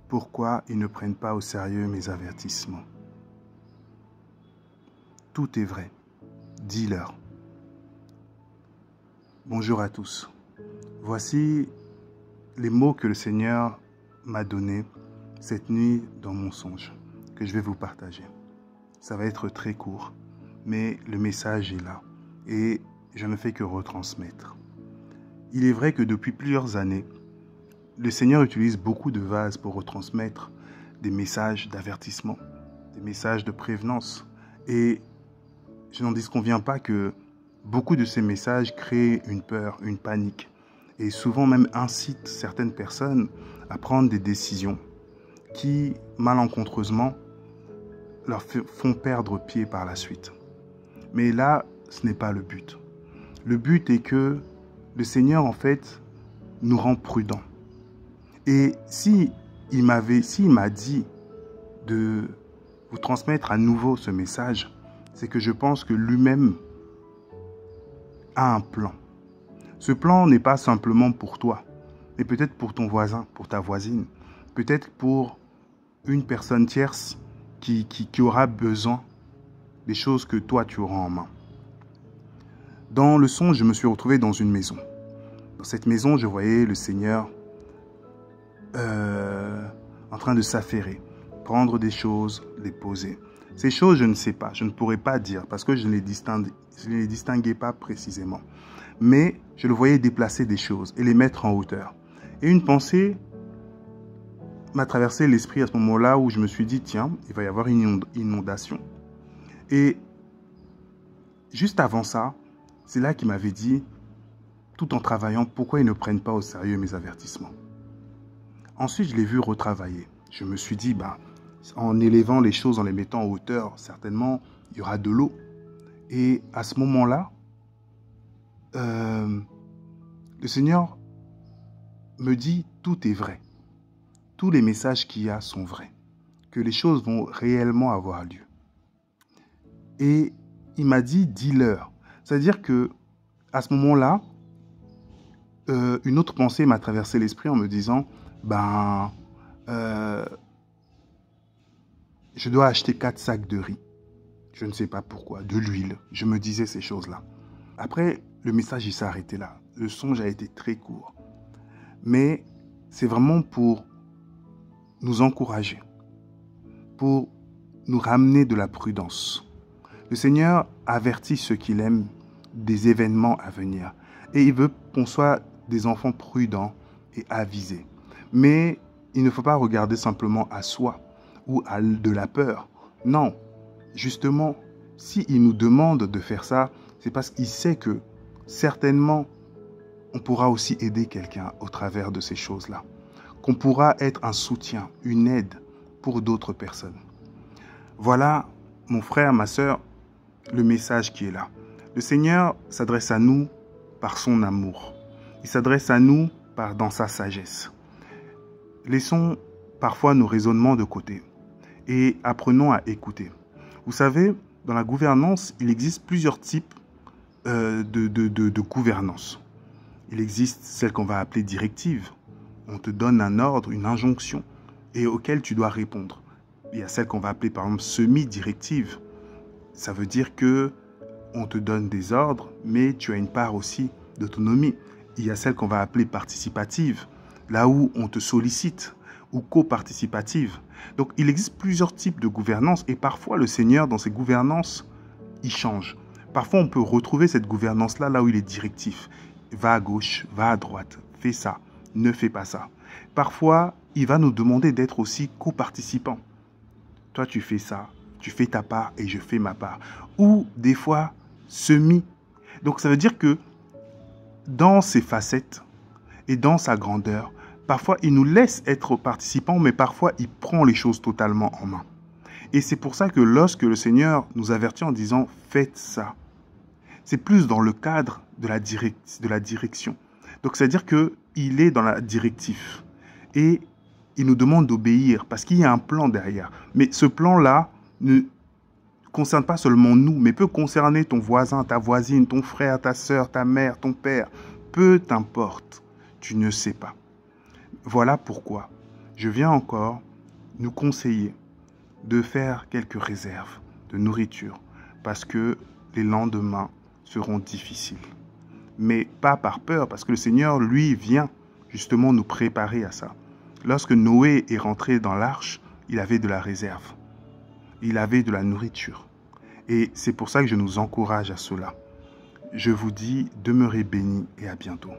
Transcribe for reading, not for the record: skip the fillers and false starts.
pourquoi ils ne prennent pas au sérieux mes avertissements. Tout est vrai. Dis-leur. Bonjour à tous. Voici les mots que le Seigneur m'a donnés cette nuit dans mon songe, que je vais vous partager. Ça va être très court, mais le message est là et je ne fais que retransmettre. Il est vrai que depuis plusieurs années, le Seigneur utilise beaucoup de vases pour retransmettre des messages d'avertissement, des messages de prévenance. Et je n'en disconviens pas que beaucoup de ces messages créent une peur, une panique, et souvent même incitent certaines personnes à prendre des décisions qui, malencontreusement, leur font perdre pied par la suite. Mais là, ce n'est pas le but. Le but est que le Seigneur, en fait, nous rend prudents. Et s'il m'a dit de vous transmettre à nouveau ce message, c'est que je pense que lui-même a un plan. Ce plan n'est pas simplement pour toi, mais peut-être pour ton voisin, pour ta voisine, peut-être pour une personne tierce qui aura besoin des choses que toi tu auras en main. Dans le songe, je me suis retrouvé dans une maison. Dans cette maison, je voyais le Seigneur en train de s'affairer, prendre des choses, les poser. Ces choses, je ne sais pas, je ne pourrais pas dire parce que je ne les distinguais pas précisément. Mais je le voyais déplacer des choses et les mettre en hauteur. Et une pensée m'a traversé l'esprit à ce moment-là où je me suis dit, tiens, il va y avoir une inondation. Et juste avant ça, c'est là qu'il m'avait dit, tout en travaillant, pourquoi ils ne prennent pas au sérieux mes avertissements. Ensuite, je l'ai vu retravailler. Je me suis dit, en élevant les choses, en les mettant en hauteur, certainement, il y aura de l'eau. Et à ce moment-là, le Seigneur me dit, tout est vrai. Tous les messages qu'il y a sont vrais. Que les choses vont réellement avoir lieu. Et il m'a dit, dis-leur. C'est-à-dire que à ce moment-là, une autre pensée m'a traversé l'esprit en me disant, je dois acheter 4 sacs de riz. Je ne sais pas pourquoi, de l'huile. Je me disais ces choses-là. Après, le message, il s'est arrêté là. Le songe a été très court. Mais c'est vraiment pour nous encourager, pour nous ramener de la prudence. Le Seigneur avertit ceux qu'il aime des événements à venir. Et il veut qu'on soit des enfants prudents et avisés. Mais il ne faut pas regarder simplement à soi ou à de la peur. Non, justement, s'il nous demande de faire ça, c'est parce qu'il sait que certainement, on pourra aussi aider quelqu'un au travers de ces choses-là. Qu'on pourra être un soutien, une aide pour d'autres personnes. Voilà, mon frère, ma sœur, le message qui est là. Le Seigneur s'adresse à nous par son amour. Il s'adresse à nous dans sa sagesse. Laissons parfois nos raisonnements de côté et apprenons à écouter. Vous savez, dans la gouvernance, il existe plusieurs types de gouvernance. Il existe celle qu'on va appeler directive. On te donne un ordre, une injonction, et auquel tu dois répondre. Il y a celle qu'on va appeler par exemple semi-directive. Ça veut dire que on te donne des ordres, mais tu as une part aussi d'autonomie. Il y a celle qu'on va appeler participative, là où on te sollicite, ou co-participative. Donc il existe plusieurs types de gouvernance, et parfois le Seigneur, dans ses gouvernances, il change. Parfois on peut retrouver cette gouvernance-là, là où il est directif. Va à gauche, va à droite, fais ça, ne fais pas ça. Parfois, il va nous demander d'être aussi co-participants. Toi, tu fais ça, tu fais ta part et je fais ma part. Ou des fois, semi. Donc ça veut dire que dans ses facettes et dans sa grandeur, parfois il nous laisse être participants, mais parfois il prend les choses totalement en main. Et c'est pour ça que lorsque le Seigneur nous avertit en disant « faites ça », c'est plus dans le cadre de la direction. Donc c'est-à-dire qu'il est dans la directive. Et il nous demande d'obéir parce qu'il y a un plan derrière. Mais ce plan-là ne concerne pas seulement nous, mais peut concerner ton voisin, ta voisine, ton frère, ta sœur, ta mère, ton père. Peu t'importe, tu ne sais pas. Voilà pourquoi je viens encore nous conseiller de faire quelques réserves de nourriture parce que les lendemains seront difficiles. Mais pas par peur, parce que le Seigneur, lui, vient justement nous préparer à ça. Lorsque Noé est rentré dans l'arche, il avait de la réserve. Il avait de la nourriture. Et c'est pour ça que je nous encourage à cela. Je vous dis, demeurez bénis et à bientôt.